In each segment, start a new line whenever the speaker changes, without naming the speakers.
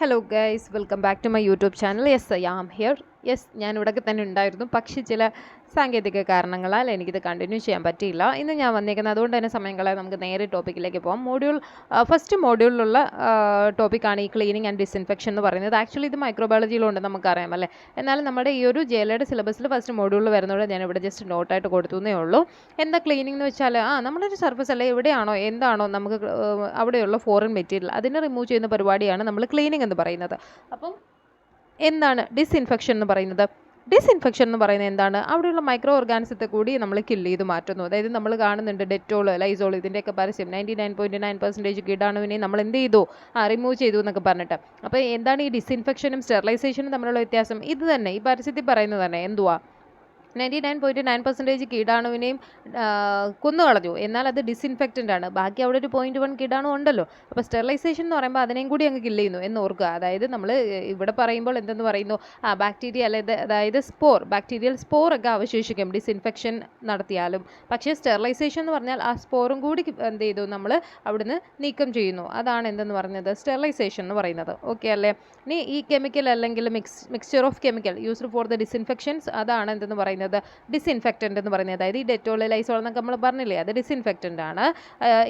Hello guys, welcome back to my YouTube channel. Yes, I am here. Yes, ഞാൻ ഇവിടെയൊക്കെ തന്നെ ഉണ്ടായിരുന്നു. പക്ഷേ ചില സാങ്കേതിക കാരണങ്ങളാൽ എനിക്കിത് കണ്ടിന്യൂ ചെയ്യാൻ പറ്റിയില്ല. ഇന്ന് ഞാൻ വന്നേക്കുന്നത് അതുകൊണ്ട് തന്നെ സമയം കളയാതെ നമുക്ക് നേരെ ടോപ്പിക്കിലേക്ക് പോകാം. ഫസ്റ്റ് മോഡ്യൂളിലുള്ള ടോപ്പിക്കാണ് ഈ ക്ലീനിങ് ആൻഡ് ഡിസ്ഇൻഫെക്ഷൻ എന്ന് പറയുന്നത്. ആക്ച്വലി ഇത് മൈക്രോബയോളജിയിലുണ്ട്, നമുക്കറിയാം അല്ലേ. എന്നാലും നമ്മുടെ ഈ ഒരു ജെലയുടെ സിലബസിൽ ഫസ്റ്റ് മോഡ്യൂളിൽ വരുന്നതുകൊണ്ട് ഞാൻ ഇവിടെ ജസ്റ്റ് നോട്ടായിട്ട് കൊടുത്തുന്നേ ഉള്ളൂ. എന്താ ക്ലീനിങ് എന്ന് വെച്ചാൽ നമ്മളൊരു സർഫസ് അല്ലെ എവിടെയാണോ എന്താണോ നമുക്ക് അവിടെയുള്ള ഫോറിൻ മെറ്റീരിയൽ അതിനെ റിമൂവ് ചെയ്യുന്ന പരിപാടിയാണ് നമ്മൾ ക്ലീനിങ് എന്ന് പറയുന്നത്. അപ്പം എന്താണ് ഡിസ്ഇൻഫെക്ഷൻ എന്ന് പറയുന്നത്? ഡിസ്ഇൻഫെക്ഷൻ എന്ന് പറയുന്നത് എന്താണ്? അവിടെയുള്ള മൈക്രോ ഓർഗാനിസത്തെ കൂടി നമ്മൾ കില്ല് ചെയ്ത് മാറ്റുന്നു. അതായത് നമ്മൾ കാണുന്നുണ്ട് ഡെറ്റോൾ, ലൈസോൾ, ഇതിൻ്റെയൊക്കെ പരസ്യം 99.9% കീടാണുവിനെ നമ്മൾ എന്ത് ചെയ്തു? റിമൂവ് ചെയ്തു എന്നൊക്കെ പറഞ്ഞിട്ട്. അപ്പോൾ എന്താണ് ഈ ഡിസ്ഇൻഫെക്ഷനും സ്റ്റെറിലൈസേഷനും തമ്മിലുള്ള വ്യത്യാസം? ഇത് തന്നെ ഈ പരസ്യത്തിൽ പറയുന്നത് തന്നെ എന്തുവാ? 99.9% കീടാണുവിനെയും കൊന്നുകളഞ്ഞു, എന്നാൽ അത് ഡിസ്ഇൻഫെക്റ്റൻ്റ് ആണ്. ബാക്കി അവിടെ ഒരു 0.1 കീടാണു ഉണ്ടല്ലോ. അപ്പോൾ സ്റ്റെറിലൈസേഷൻ എന്ന് പറയുമ്പോൾ അതിനെയും കൂടി അങ്ങ് കില്ല് ചെയ്യുന്നു എന്ന് ഓർക്കുക. അതായത് നമ്മൾ ഇവിടെ പറയുമ്പോൾ എന്തെന്ന് പറയുന്നു, ബാക്ടീരിയ അതായത് ബാക്ടീരിയൽ സ്പോറൊക്കെ അവശേഷിക്കും ഡിസ്ഇൻഫെക്ഷൻ നടത്തിയാലും. പക്ഷേ സ്റ്റെറിലൈസേഷൻ എന്ന് പറഞ്ഞാൽ ആ സ്പോറും കൂടി എന്ത് ചെയ്തു, നമ്മൾ അവിടുന്ന് നീക്കം ചെയ്യുന്നു. അതാണ് എന്തെന്ന് പറയുന്നത്, സ്റ്റെറിലൈസേഷൻ എന്ന് പറയുന്നത്. ഓക്കെ അല്ലേ? ഇനി ഈ കെമിക്കൽ അല്ലെങ്കിൽ mixture of chemical used for the disinfections, അതാണ് എന്തെന്ന് പറയുന്നത്, ഡിസ്ഇൻഫെക്റ്റൻ്റ് എന്ന് പറയുന്നത്. അതായത് ഈ ഡെറ്റോൾ, ലൈസോൾ എന്നൊക്കെ നമ്മൾ പറഞ്ഞില്ലേ, അത് ഡിസ്ഇൻഫെക്റ്റൻ്റ് ആണ്.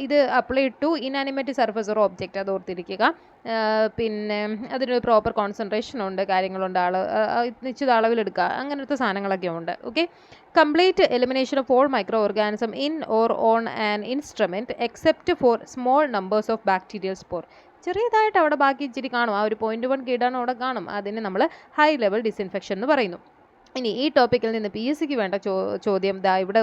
ഇത് apply to inanimate surface or object, അത് ഓർത്തിരിക്കുക. പിന്നെ അതിനൊരു പ്രോപ്പർ കോൺസെൻട്രേഷൻ ഉണ്ട്, കാര്യങ്ങളുണ്ട്, നിശ്ചിത അളവിലെടുക്കുക, അങ്ങനത്തെ സാധനങ്ങളൊക്കെ ഉണ്ട്. Okay. Complete elimination of all micro organism in or on an instrument except for small numbers of bacterial spore. ചെറിയതായിട്ട് അവിടെ ബാക്കി ഇച്ചിരി കാണും, ആ ഒരു 0.1 കീടാണ് അവിടെ കാണും. അതിന് നമ്മൾ ഹൈ ലെവൽ ഡിസ്ഇൻഫെക്ഷൻ എന്ന് പറയുന്നു. ഇനി ഈ ടോപ്പിക്കിൽ നിന്ന് PSCക്ക് വേണ്ട ചോദ്യം ദാ ഇവിടെ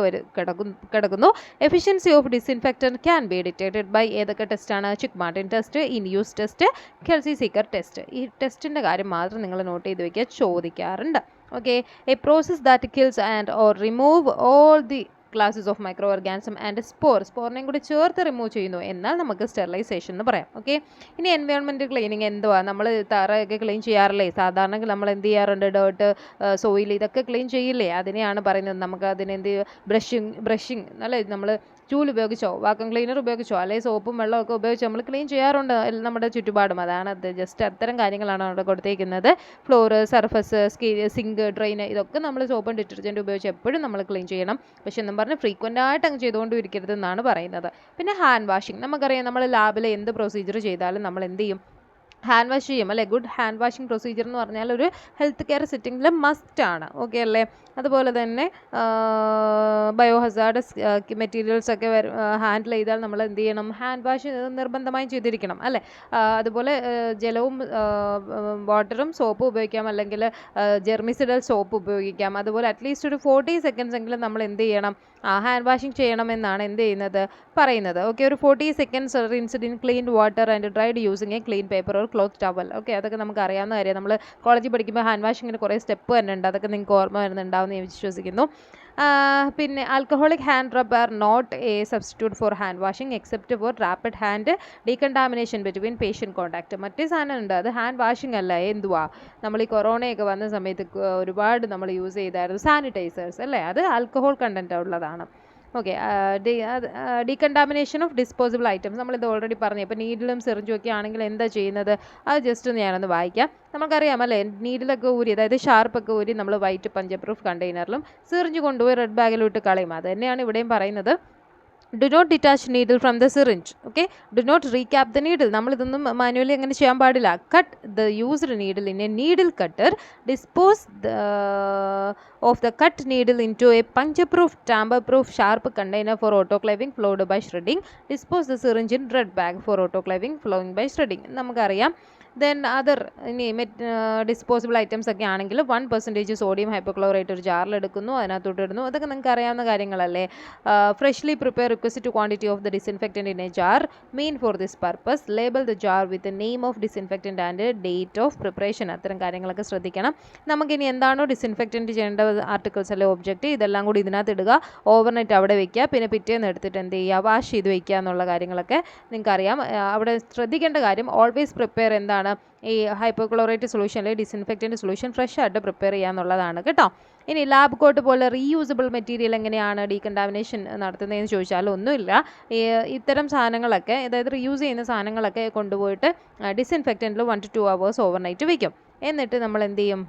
കിടക്കുന്നു. Efficiency of disinfectant can be detected by ഏതൊക്കെ ടെസ്റ്റാണ്? Chick Martin test, in use test, Kelsey Sykes test. ഈ ടെസ്റ്റിൻ്റെ കാര്യം മാത്രം നിങ്ങൾ നോട്ട് ചെയ്ത് വയ്ക്കുക, ചോദിക്കാറുണ്ട്. Okay. A process that kills and or remove all the classes of micro organism and സ്പോറിനെയും കൂടി ചേർത്ത് റിമൂവ് ചെയ്യുന്നു, എന്നാൽ നമുക്ക് സ്റ്റെറിലൈസേഷൻ എന്ന് പറയാം. ഓക്കെ. ഇനി എൻവയോൺമെൻറ്റ് ക്ലീനിങ് എന്തുവാ? നമ്മൾ തറയൊക്കെ ക്ലീൻ ചെയ്യാറില്ലേ? സാധാരണ നമ്മൾ എന്ത് ചെയ്യാറുണ്ട്? ഡേർട്ട്, സോയിൽ, ഇതൊക്കെ ക്ലീൻ ചെയ്യില്ലേ? അതിനെയാണ് പറയുന്നത്. നമുക്ക് അതിനെന്ത് ബ്രഷിങ് അല്ലേ, നമ്മൾ ചൂല് ഉപയോഗിച്ചോ, വാക്വം ക്ലീനർ ഉപയോഗിച്ചോ, അല്ലെങ്കിൽ സോപ്പും വെള്ളമൊക്കെ ഉപയോഗിച്ച് നമ്മൾ ക്ലീൻ ചെയ്യാറുണ്ട് നമ്മുടെ ചുറ്റുപാടും. അതാണ് അത്. ജസ്റ്റ് അത്തരം കാര്യങ്ങളാണ് അവിടെ കൊടുത്തേക്കുന്നത്. ഫ്ലോറ്, സർഫസ്, സിങ്ക്, ഡ്രെയിൻ, ഇതൊക്കെ നമ്മൾ സോപ്പും ഡിറ്റർജൻറ്റ് ഉപയോഗിച്ച് എപ്പോഴും നമ്മൾ ക്ലീൻ ചെയ്യണം. പക്ഷെ എന്നും പറഞ്ഞ് ഫ്രീക്വൻ്റ് ആയിട്ട് അങ്ങ് ചെയ്തുകൊണ്ടിരിക്കരുത് എന്നാണ് പറയുന്നത്. പിന്നെ ഹാൻഡ് വാഷിംഗ്, നമുക്കറിയാം നമ്മൾ ലാബിൽ എന്ത് പ്രൊസീജിയർ ചെയ്താലും നമ്മൾ എന്ത് ചെയ്യും? ഹാൻഡ് വാഷ് ചെയ്യും അല്ലേ. ഗുഡ് ഹാൻഡ് വാഷിംഗ് പ്രൊസീജിയർ എന്ന് പറഞ്ഞാൽ ഒരു ഹെൽത്ത് കെയർ സെറ്റിങ്ങിൽ മസ്റ്റാണ്. ഓക്കെ അല്ലേ? അതുപോലെ തന്നെ ബയോ ഹസാർഡസ് മെറ്റീരിയൽസ് ഒക്കെ ഹാൻഡിൽ ചെയ്താൽ നമ്മൾ എന്ത് ചെയ്യണം? ഹാൻഡ് വാഷ് നിർബന്ധമായും ചെയ്തിരിക്കണം അല്ലേ. അതുപോലെ ജലവും വാട്ടറും സോപ്പും ഉപയോഗിക്കാം, അല്ലെങ്കിൽ ജെർമിസിഡൽ സോപ്പ് ഉപയോഗിക്കാം. അതുപോലെ അറ്റ്ലീസ്റ്റ് ഒരു 40 സെക്കൻഡ്സ് എങ്കിലും നമ്മൾ എന്ത് ചെയ്യണം? ഹാൻഡ് വാഷിംഗ് ചെയ്യണമെന്നാണ് എന്ത് ചെയ്യുന്നത്, പറയുന്നത്. ഓക്കെ. ഒരു 40 seconds rinsed in clean water and dried using a clean paper or cloth towel. Okay. അതൊക്കെ നമുക്ക് അറിയാവുന്ന കാര്യം. നമ്മൾ കോളേജിൽ പഠിക്കുമ്പോൾ ഹാൻഡ് വാഷിങ്ങിന് കുറേ സ്റ്റെപ്പ് തന്നെ ഉണ്ട്. അതൊക്കെ നിങ്ങൾക്ക് ഓർമ്മ വരുന്നുണ്ടാവുമെന്ന് ഞാൻ വിശ്വസിക്കുന്നു. പിന്നെ alcoholic hand rub are not a substitute for hand washing except for rapid hand decontamination between patient contact. മറ്റേ സാധനം ഉണ്ട്, അത് ഹാൻഡ് വാഷിംഗ് അല്ല. എന്തുവാ? നമ്മൾ ഈ കൊറോണയൊക്കെ വന്ന സമയത്ത് ഒരുപാട് നമ്മൾ യൂസ് ചെയ്തായിരുന്നു സാനിറ്റൈസേഴ്സ് അല്ലേ, അത് ആൽക്കഹോൾ കണ്ടൻറ്റ് ഉള്ളതാണ്. Okay. Decontamination of disposable items, നമ്മളിത് ഓൾറെഡി പറഞ്ഞു. ഇപ്പോൾ നീഡിലും സിറിഞ്ചും ഒക്കെ ആണെങ്കിൽ എന്താ ചെയ്യുന്നത്? അത് ജസ്റ്റ് ഞാനൊന്ന് വായിക്കാം. നമുക്കറിയാം അല്ലേ, നീഡിലൊക്കെ ഊരി, അതായത് ഷാർപ്പൊക്കെ ഊരി നമ്മൾ വൈറ്റ് പഞ്ചപ്രൂഫ് കണ്ടെയ്നറിലും സിറിഞ്ച് കൊണ്ടുപോയി റെഡ് ബാഗിലോട്ട് കളയും. അത് തന്നെയാണ് ഇവിടെയും പറയുന്നത്. Do not detach needle from the syringe. Okay. Do not recap the needle, നമ്മളിതൊന്നും മാനുവലി അങ്ങനെ ചെയ്യാൻ പാടില്ല. Cut the used needle in a needle cutter. Dispose of the cut needle into a punch proof tamper-proof sharp container for autoclaving flowed by shredding. Dispose the syringe in red bag for autoclaving flowing by shredding. നമുക്കറിയാം. Then other ഇനി disposable items ഒക്കെ ആണെങ്കിൽ 1% sodium hypochlorite ഒരു ജാറിലെടുക്കുന്നു, അതിനകത്തോട്ട് ഇടുന്നു. അതൊക്കെ നിങ്ങൾക്ക് അറിയാവുന്ന കാര്യങ്ങളല്ലേ. Freshly prepare requisite quantity of the ഡിസ്ഇൻഫെക്റ്റൻറ്റ് in A jar mean for this purpose. Label the jar with name of ഡിസ്ഇൻഫെക്റ്റൻറ്റ് and date of preparation. അത്തരം കാര്യങ്ങളൊക്കെ ശ്രദ്ധിക്കണം. നമുക്കിനി എന്താണോ ഡിസ്ഇൻഫെക്റ്റൻറ്റ് ചെയ്യേണ്ട ആർട്ടിക്കിൾസ് അല്ലെ ഒബ്ജക്റ്റ്, ഇതെല്ലാം കൂടി ഇതിനകത്ത് ഇടുക, ഓവർനൈറ്റ് അവിടെ വയ്ക്കുക, പിന്നെ പിറ്റേന്ന് എടുത്തിട്ട് എന്ത് ചെയ്യുക? വാഷ് ചെയ്ത് വയ്ക്കുക എന്നുള്ള കാര്യങ്ങളൊക്കെ നിങ്ങൾക്കറിയാം. അവിടെ ശ്രദ്ധിക്കേണ്ട കാര്യം, ഓൾവേസ് പ്രിപ്പയർ എന്താണ്? എന്താണ് ഈ ഹൈപ്പോക്ലോറൈറ്റ് സൊല്യൂഷനിൽ ഡിസിൻഫെക്റ്റൻറ്റ് സൊല്യൂഷൻ ഫ്രഷ് ആയിട്ട് പ്രിപ്പയർ ചെയ്യുക എന്നുള്ളതാണ് കേട്ടോ. ഇനി ലാബ് കോട്ട് പോലെ റീയൂസബിൾ മെറ്റീരിയൽ എങ്ങനെയാണ് ഡീകണ്ടാമിനേഷൻ നടത്തുന്നതെന്ന് ചോദിച്ചാൽ ഒന്നുമില്ല. ഇത്തരം സാധനങ്ങളൊക്കെ, അതായത് റീയൂസ് ചെയ്യുന്ന സാധനങ്ങളൊക്കെ കൊണ്ടുപോയിട്ട് ഡിസിൻഫെക്റ്റൻറ്റിൽ 1 to 2 hours ഓവർനൈറ്റ് വയ്ക്കും. എന്നിട്ട് നമ്മൾ എന്ത് ചെയ്യും,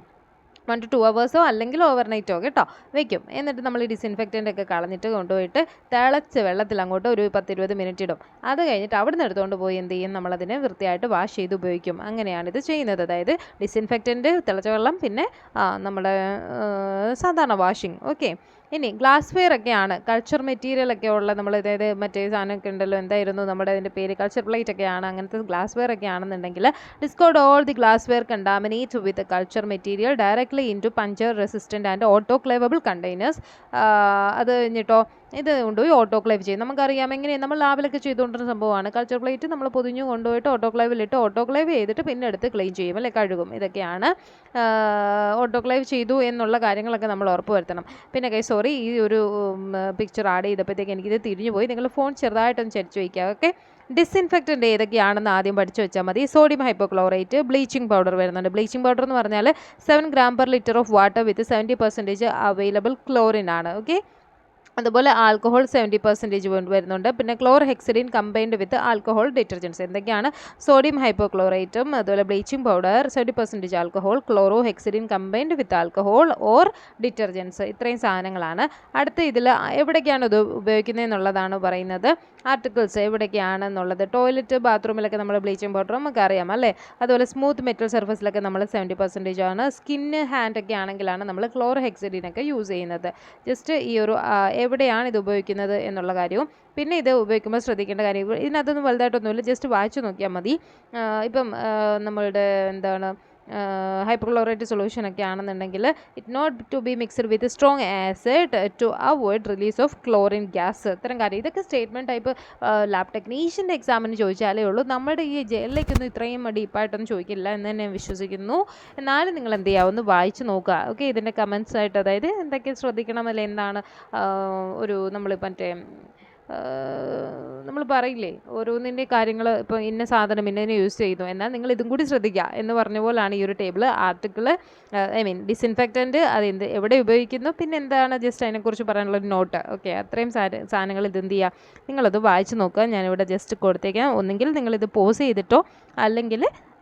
1 to 2 hours അല്ലെങ്കിൽ ഓവർനൈറ്റോ കേട്ടോ വയ്ക്കും. എന്നിട്ട് നമ്മൾ ഈ ഡിസിൻഫെക്റ്റൻ്റ് ഒക്കെ കളഞ്ഞിട്ട് കൊണ്ടുപോയിട്ട് തിളച്ച വെള്ളത്തിൽ അങ്ങോട്ട് ഒരു 10-20 മിനിറ്റ് ഇടും. അത് കഴിഞ്ഞിട്ട് അവിടെ നിന്ന് എടുത്തുകൊണ്ട് പോയി എന്ത് ചെയ്യും, നമ്മളതിനെ വൃത്തിയായിട്ട് വാഷ് ചെയ്ത് ഉപയോഗിക്കും. അങ്ങനെയാണ് ഇത് ചെയ്യുന്നത്. അതായത് ഡിസിൻഫെക്റ്റൻറ്റ്, തിളച്ച വെള്ളം, പിന്നെ നമ്മുടെ സാധാരണ വാഷിംഗ്. ഓക്കെ. ഇനി ഗ്ലാസ് വെയർ ഒക്കെയാണ്, കൾച്ചർ മെറ്റീരിയൽ ഒക്കെ ഉള്ള നമ്മൾ, അതായത് മറ്റേ സാധനമൊക്കെ ഉണ്ടല്ലോ, എന്തായിരുന്നു നമ്മുടെ അതിൻ്റെ പേര്, കൾച്ചർ പ്ലേറ്റ് ഒക്കെയാണ്, അങ്ങനത്തെ ഗ്ലാസ് വെയർ ഒക്കെ ആണെന്നുണ്ടെങ്കിൽ discard all the glassware contaminate with culture material directly into puncture resistant and autoclavable containers. അത് കഴിഞ്ഞിട്ടോ ഇത് കൊണ്ടുപോയി ഓട്ടോക്ലേവ് ചെയ്യും. നമുക്കറിയാം എങ്ങനെയാണ്, നമ്മൾ ലാബിലൊക്കെ ചെയ്തുകൊണ്ടിരുന്ന സംഭവമാണ്. കൾച്ചർ പ്ലേറ്റ് നമ്മൾ പൊതിഞ്ഞു കൊണ്ടുപോയിട്ട് ഓട്ടോക്ലേവിലിട്ട് ഓട്ടോക്ലേവ് ചെയ്തിട്ട് പിന്നെ എടുത്ത് ക്ലീൻ ചെയ്യും, അല്ലെ, കഴുകും. ഇതൊക്കെയാണ് ഓട്ടോക്ലേവ് ചെയ്തു എന്നുള്ള കാര്യങ്ങളൊക്കെ നമ്മൾ ഉറപ്പ് വരുത്തണം. പിന്നെ സോറി, ഈ ഒരു പിക്ചർ ആഡ് ചെയ്തപ്പോഴത്തേക്ക് എനിക്കിത് തിരിഞ്ഞു പോയി. നിങ്ങൾ ഫോൺ ചെറുതായിട്ടൊന്ന് ചരിച്ചു വയ്ക്കുക. ഓക്കെ. ഡിസിൻഫെക്റ്റൻ്റ് ഏതൊക്കെയാണെന്ന് ആദ്യം പഠിച്ചു വെച്ചാൽ മതി. സോഡിയം ഹൈപ്പോക്ലോറൈറ്റ്, ബ്ലീച്ചിങ് പൗഡർ വരുന്നുണ്ട്. ബ്ലീച്ചിങ് പൗഡർ എന്ന് പറഞ്ഞാൽ 7 gram per liter of water with 70% available chlorine ആണ്. ഓക്കെ. അതുപോലെ ആൽക്കഹോൾ 70% വരുന്നുണ്ട്. പിന്നെ chlorhexidine combined with alcohol detergents. എന്തൊക്കെയാണ്? സോഡിയം ഹൈപ്പോക്ലോറൈറ്റും അതുപോലെ bleaching powder, 70% alcohol, chlorohexidine combined with alcohol or detergents. ഇത്രയും സാധനങ്ങളാണ്. അടുത്ത ഇതിൽ എവിടേക്കാണ് ഇത് ഉപയോഗിക്കുന്നത് എന്നുള്ളതാണ് പറയുന്നത്. ആർട്ടിക്കിൾസ് എവിടേക്കാണെന്നുള്ളത്, ടോയ്ലറ്റ്, ബാത്റൂമിലൊക്കെ നമ്മൾ ബ്ലീച്ചിങ് പൗഡർ നമുക്ക് അറിയാം, അല്ലേ. അതുപോലെ സ്മൂത്ത് മെറ്റൽ സർഫസിലൊക്കെ നമ്മൾ 70% ആണ്. സ്കിന്ന്, ഹാൻഡൊക്കെ ആണെങ്കിലാണ് നമ്മൾ ക്ലോർഹെക്സിഡിനൊക്കെ യൂസ് ചെയ്യുന്നത്. ജസ്റ്റ് ഈ ഒരു എവിടെയാണ് ഇത് ഉപയോഗിക്കുന്നത് എന്നുള്ള കാര്യവും, പിന്നെ ഇത് ഉപയോഗിക്കുമ്പോൾ ശ്രദ്ധിക്കേണ്ട കാര്യം, ഇതിനകത്തൊന്നും വലുതായിട്ടൊന്നുമില്ല, ജസ്റ്റ് വായിച്ചു നോക്കിയാൽ മതി. ഇപ്പം നമ്മളുടെ എന്താണ് ഹൈപ്പോക്ലോറൈറ്റ് സൊല്യൂഷനൊക്കെ ആണെന്നുണ്ടെങ്കിൽ it not to be mixed with strong acid to avoid release of chlorine gas. ഇത്തരം കാര്യം, ഇതൊക്കെ സ്റ്റേറ്റ്മെൻറ്റ് ടൈപ്പ് ലാബ് ടെക്നീഷ്യൻ്റെ എക്സാമിന് ചോദിച്ചാലേ ഉള്ളൂ. നമ്മുടെ ഈ ജെല്ലിലേക്കൊന്നും ഇത്രയും ഡീപ്പായിട്ടൊന്നും ചോദിക്കില്ല എന്ന് തന്നെ ഞാൻ വിശ്വസിക്കുന്നു. എന്നാലും നിങ്ങൾ എന്ത് ചെയ്യുക, ഒന്ന് വായിച്ച് നോക്കുക. ഓക്കെ. ഇതിൻ്റെ കമൻസ് ആയിട്ട്, അതായത് എന്തൊക്കെ ശ്രദ്ധിക്കണം, അല്ലെ എന്താണ് ഒരു നമ്മൾ മറ്റേ നമ്മൾ പറയില്ലേ ഓരോന്നിൻ്റെ കാര്യങ്ങൾ, ഇപ്പോൾ ഇന്ന സാധനം ഇന്നതിനെ യൂസ് ചെയ്തു, എന്നാൽ നിങ്ങൾ ഇതും കൂടി ശ്രദ്ധിക്കുക എന്ന് പറഞ്ഞ പോലാണ് ഈ ഒരു ടേബിൾ. ആർട്ടിക്കിൾ, ഡിസിൻഫെക്റ്റൻറ്റ്, എവിടെ ഉപയോഗിക്കുന്നു, പിന്നെ എന്താണ് ജസ്റ്റ് അതിനെക്കുറിച്ച് പറയാനുള്ളൊരു നോട്ട്. ഓക്കെ. അത്രയും സാധനങ്ങൾ ഇതെന്ത് ചെയ്യുക, നിങ്ങളത് വായിച്ച് നോക്കുക. ഞാനിവിടെ ജസ്റ്റ് കൊടുത്തേക്കാം. ഒന്നുകിൽ നിങ്ങളിത് പോസ് ചെയ്തിട്ടോ അല്ലെങ്കിൽ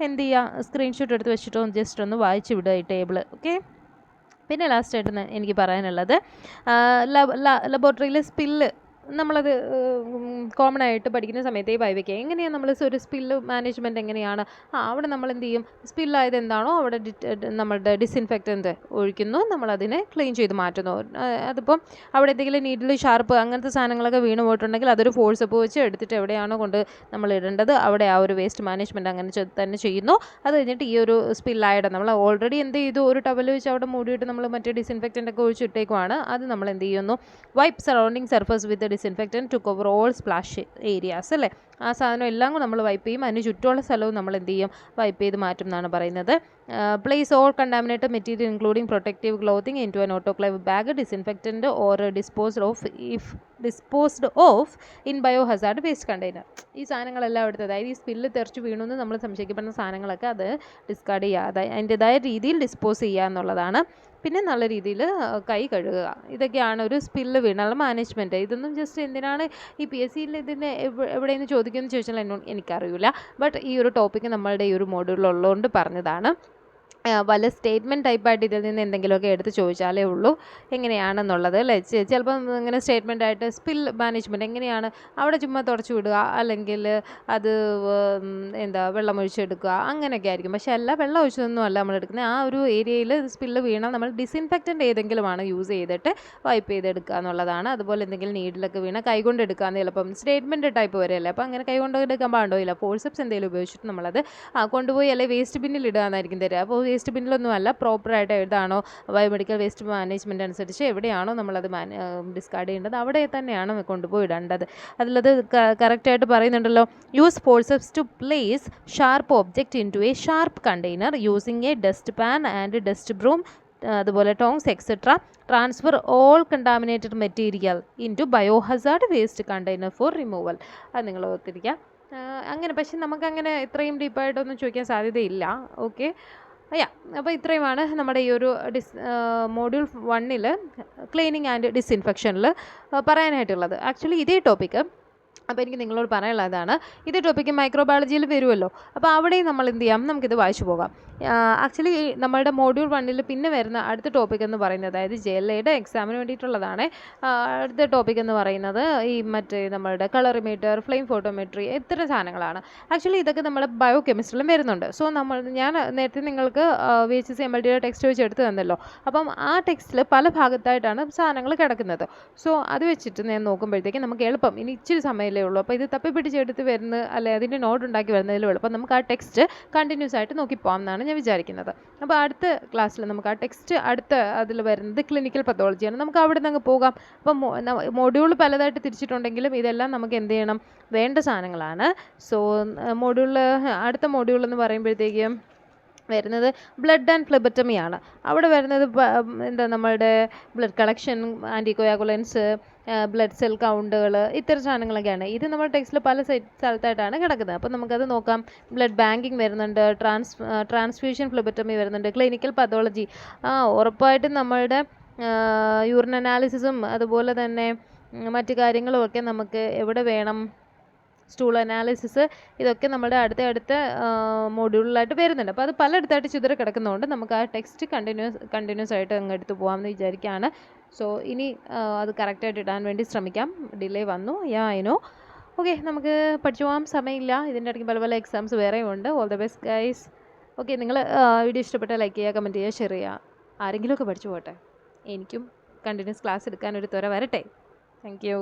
എന്ത് ചെയ്യുക, സ്ക്രീൻഷോട്ട് എടുത്ത് വെച്ചിട്ടോ ജസ്റ്റ് ഒന്ന് വായിച്ച് വിടുക ഈ ടേബിൾ. ഓക്കെ. പിന്നെ ലാസ്റ്റായിട്ട് എനിക്ക് പറയാനുള്ളത്, ലബോറട്ടറിയിലെ സ്പില്ല് നമ്മളത് കോമൺ ആയിട്ട് പഠിക്കുന്ന സമയത്ത് ഈ വൈവയ്ക്ക് എങ്ങനെയാണ് നമ്മൾ ഒരു സ്പില്ല് മാനേജ്മെൻറ്റ് എങ്ങനെയാണ്, അവിടെ നമ്മൾ എന്ത് ചെയ്യും, സ്പില്ലായത് എന്താണോ അവിടെ നമ്മളുടെ ഡിസിൻഫെക്റ്റൻറ്റ് ഒഴിക്കുന്നു, നമ്മളതിനെ ക്ലീൻ ചെയ്ത് മാറ്റുന്നു. അതിപ്പം അവിടെ എന്തെങ്കിലും നീഡിൽ, ഷാർപ്പ് അങ്ങനത്തെ സാധനങ്ങളൊക്കെ വീണ് പോയിട്ടുണ്ടെങ്കിൽ അതൊരു ഫോഴ്സപ്പ് വെച്ച് എടുത്തിട്ട് എവിടെയാണോ കൊണ്ട് നമ്മൾ ഇടേണ്ടത് അവിടെ ആ ഒരു വേസ്റ്റ് മാനേജ്മെൻറ്റ് അങ്ങനെ തന്നെ ചെയ്യുന്നു. അത് കഴിഞ്ഞിട്ട് ഈ ഒരു സ്പില്ലായിട്ട് നമ്മൾ ഓൾറെഡി എന്ത് ചെയ്തു, ഒരു ടവൽ വെച്ച് അവിടെ മൂടിയിട്ട് നമ്മൾ മറ്റേ ഡിസിൻഫെക്റ്റൻ്റ് ഒക്കെ ഒഴിച്ചിട്ടേക്കുവാണ്. അത് നമ്മൾ എന്ത് ചെയ്യുന്നു, wipe surrounding surface with disinfectant to cover all splash areas, അല്ലേ. ആ സാധനം എല്ലാം കൂടെ നമ്മൾ വൈപ്പ് ചെയ്യും. അതിന് ചുറ്റുമുള്ള സ്ഥലവും നമ്മൾ എന്ത് ചെയ്യും, വൈപ്പ് ചെയ്ത് മാറ്റും എന്നാണ് പറയുന്നത്. Place all contaminated material including protective clothing into an autoclave bag, disinfectant or disposed of in biohazard waste container. ഈ സാധനങ്ങളെല്ലാം എടുത്തത്, അതായത് ഈ സ്പില്ല് തെറിച്ച് വീണെന്ന് നമ്മൾ സംശയിക്കപ്പെടുന്ന സാധനങ്ങളൊക്കെ അത് ഡിസ്കാർഡ് ചെയ്യുക, അതിൻ്റെതായ രീതിയിൽ ഡിസ്പോസ് ചെയ്യുക എന്നുള്ളതാണ്. പിന്നെ നല്ല രീതിയിൽ കൈ കഴുകുക. ഇതൊക്കെയാണ് ഒരു സ്പില്ല് വീണുള്ള മാനേജ്മെൻറ്റ്. ഇതൊന്നും ജസ്റ്റ് എന്തിനാണ് ഈ PSCയിൽ ഇതിന് എവിടെയെന്ന് ചോദിക്കുമെന്ന് ചോദിച്ചാൽ എനിക്കറിയില്ല. ബട്ട് ഈ ഒരു ടോപ്പിക്ക് നമ്മളുടെ ഈ ഒരു മോഡ്യൂളിലുള്ളതുകൊണ്ട് പറഞ്ഞതാണ്. വല്ല സ്റ്റേറ്റ്മെൻറ്റ് ടൈപ്പായിട്ട് ഇതിൽ നിന്ന് എന്തെങ്കിലുമൊക്കെ എടുത്ത് ചോദിച്ചാലേ ഉള്ളൂ എങ്ങനെയാണെന്നുള്ളത്, അല്ലേ. ചിലപ്പം ഇങ്ങനെ സ്റ്റേറ്റ്മെൻറ്റായിട്ട് സ്പിൽ മാനേജ്മെൻറ്റ് എങ്ങനെയാണ്, അവിടെ ചുമ്മാ തുടച്ചു വിടുക, അല്ലെങ്കിൽ അത് വെള്ളം ഒഴിച്ചെടുക്കുക, അങ്ങനെയൊക്കെ ആയിരിക്കും. പക്ഷേ അല്ല, വെള്ളം ഒഴിച്ചതൊന്നും അല്ല നമ്മൾ എടുക്കുന്നത്. ആ ഒരു ഏരിയയിൽ സ്പില്ല് വീണാൽ നമ്മൾ ഡിസിൻഫെക്റ്റൻ്റ് ഏതെങ്കിലുമാണ് യൂസ് ചെയ്തിട്ട് വൈപ്പ് ചെയ്തെടുക്കുക എന്നുള്ളതാണ്. അതുപോലെ എന്തെങ്കിലും നീഡിലൊക്കെ വീണാൽ കൈകൊണ്ട് എടുക്കാമെന്ന് ചിലപ്പം സ്റ്റേറ്റ്മെൻറ്റ് ടൈപ്പ് വരെയല്ലേ, അപ്പോൾ അങ്ങനെ കൈകൊണ്ട് എടുക്കാൻ പാടില്ല. ഫോഴ്സെപ്സ് എന്തെങ്കിലും ഉപയോഗിച്ചിട്ട് നമ്മളത് കൊണ്ടുപോയി അല്ലെങ്കിൽ വേസ്റ്റ് ബിന്നിൽ ഇടുക എന്നായിരിക്കും തരിക. അപ്പോൾ വേസ്റ്റ് ബിന്നിലൊന്നുമല്ല, പ്രോപ്പറായിട്ട് എഴുതാണോ ബയോമെഡിക്കൽ വേസ്റ്റ് മാനേജ്മെൻറ്റ് അനുസരിച്ച് എവിടെയാണോ നമ്മളത് ഡിസ്കാർഡ് ചെയ്യേണ്ടത് അവിടെ തന്നെയാണ് കൊണ്ടുപോയി ഇടേണ്ടത്. അതിലത് കറക്റ്റായിട്ട് പറയുന്നുണ്ടല്ലോ. Use forceps to place sharp object into a sharp container using a dust pan and dust broom, അതുപോലെ tongs etcetera. Transfer all contaminated material into biohazard waste container for removal. അത് നിങ്ങൾ ഓർത്തിരിക്കുക. അങ്ങനെ പക്ഷെ നമുക്കങ്ങനെ ഇത്രയും ഡീപ്പായിട്ടൊന്നും ചോദിക്കാൻ സാധ്യതയില്ല. ഓക്കെ, യാ. അപ്പോൾ ഇത്രയുമാണ് നമ്മുടെ ഈ ഒരു മോഡ്യൂൾ 1 ക്ലീനിങ് ആൻഡ് ഡിസ്ഇൻഫെക്ഷനിൽ പറയാനായിട്ടുള്ളത്. ആക്ച്വലി ഇതേ ടോപ്പിക്ക്, അപ്പോൾ എനിക്ക് നിങ്ങളോട് പറയാനുള്ളതാണ്, ഇതേ ടോപ്പിക്ക് മൈക്രോബയോളജിയിൽ വരുമല്ലോ. അപ്പോൾ അവിടെയും നമ്മൾ എന്ത് ചെയ്യാം, നമുക്കിത് വായിച്ചു പോകാം. ആക്ച്വലി നമ്മളുടെ മോഡ്യൂൾ 1 പിന്നെ വരുന്ന അടുത്ത ടോപ്പിക് എന്ന് പറയുന്നത്, അതായത് JLAയുടെ എക്സാമിന് വേണ്ടിയിട്ടുള്ളതാണ്. അടുത്ത ടോപ്പിക് എന്ന് പറയുന്നത് ഈ മറ്റേ നമ്മളുടെ കളറിമീറ്റർ, ഫ്ലെയിം ഫോട്ടോമെട്രി, ഇത്തരം സാധനങ്ങളാണ്. ആക്ച്വലി ഇതൊക്കെ നമ്മുടെ ബയോ കെമിസ്ട്രിയിലും വരുന്നുണ്ട്. സോ ഞാൻ നേരത്തെ നിങ്ങൾക്ക് VHSC MLTയുടെ ടെക്സ്റ്റ് വെച്ച് എടുത്ത് തന്നല്ലോ. അപ്പം ആ ടെക്സ്റ്റിൽ പല ഭാഗത്തായിട്ടാണ് സാധനങ്ങൾ കിടക്കുന്നത്. സോ അത് വെച്ചിട്ട് ഞാൻ നോക്കുമ്പോഴത്തേക്കും നമുക്ക് എളുപ്പം, ഇനി ഇച്ചിരി സമയമല്ലേ ഉള്ളൂ, അപ്പോൾ ഇത് തപ്പിപ്പിടിച്ചെടുത്ത് വരുന്ന അല്ലെ അതിൻ്റെ നോട്ട് ഉണ്ടാക്കി വരുന്നതിലും എളുപ്പം നമുക്ക് ആ ടെക്സ്റ്റ് കണ്ടിന്യൂസ് ആയിട്ട് നോക്കിപ്പോകാം എന്നാണ് ഞാൻ വിചാരിക്കുന്നത്. അപ്പോൾ അടുത്ത ക്ലാസ്സിൽ നമുക്ക് ആ ടെക്സ്റ്റ് അതിൽ വരുന്നത് ക്ലിനിക്കൽ പത്തോളജിയാണ്. നമുക്ക് അവിടെ നിന്ന് അങ്ങ് പോകാം. അപ്പം മോഡ്യൂൾ പലതായിട്ട് തിരിച്ചിട്ടുണ്ടെങ്കിലും ഇതെല്ലാം നമുക്ക് എന്ത് ചെയ്യണം, വേണ്ട സാധനങ്ങളാണ്. സോ അടുത്ത മോഡ്യൂൾ എന്ന് പറയുമ്പോഴത്തേക്കും വരുന്നത് ബ്ലഡ് ആൻഡ് ഫ്ലെബറ്റമിയാണ്. അവിടെ വരുന്നത് എന്താ നമ്മളുടെ ബ്ലഡ് കളക്ഷൻ, ആൻറ്റികോയാഗുലൻസ്, ബ്ലഡ് സെൽ കൗണ്ടുകൾ, ഇത്തരം സാധനങ്ങളൊക്കെയാണ്. ഇത് നമ്മുടെ ടെക്സ്റ്റിൽ പല സ്ഥലത്തായിട്ടാണ് കിടക്കുന്നത്. അപ്പോൾ നമുക്കത് നോക്കാം. ബ്ലഡ് ബാങ്കിങ് വരുന്നുണ്ട്, ട്രാൻസ്ഫ്യൂഷൻ ഫ്ലെബറ്റമി വരുന്നുണ്ട്, ക്ലിനിക്കൽ പത്തോളജി. ഉറപ്പായിട്ടും നമ്മളുടെ യൂറിൻ അനാലിസിസും അതുപോലെ തന്നെ മറ്റു കാര്യങ്ങളുമൊക്കെ നമുക്ക് എവിടെ വേണം, സ്റ്റൂൾ അനാലിസിസ്, ഇതൊക്കെ നമ്മുടെ അടുത്ത മോഡ്യൂളിലായിട്ട് വരുന്നുണ്ട്. അപ്പോൾ അത് പലയിടത്തായിട്ട് ചിതറി കിടക്കുന്നതുകൊണ്ട് നമുക്ക് ആ ടെക്സ്റ്റ് കണ്ടിന്യൂസ് ആയിട്ട് അങ്ങ് എടുത്ത് പോകാമെന്ന് വിചാരിക്കുകയാണ്. സോ ഇനി അത് കറക്റ്റായിട്ട് ഇടാൻ വേണ്ടി ശ്രമിക്കാം. ഡിലേ വന്നു, ഐ നോ. ഓക്കെ, നമുക്ക് പഠിച്ചു പോകാൻ സമയമില്ല. ഇതിൻ്റെ ഇടയ്ക്ക് പല പല എക്സാംസ് വേറെയും ഉണ്ട്. All the best guys. Okay, നിങ്ങൾ വീഡിയോ ഇഷ്ടപ്പെട്ടാൽ ലൈക്ക് ചെയ്യുക, കമൻറ്റ് ചെയ്യുക, ഷെയർ ചെയ്യുക. ആരെങ്കിലുമൊക്കെ പഠിച്ചു പോകട്ടെ. എനിക്കും കണ്ടിന്യൂസ് ക്ലാസ് എടുക്കാനൊരു ത്വര വരട്ടെ. Thank you.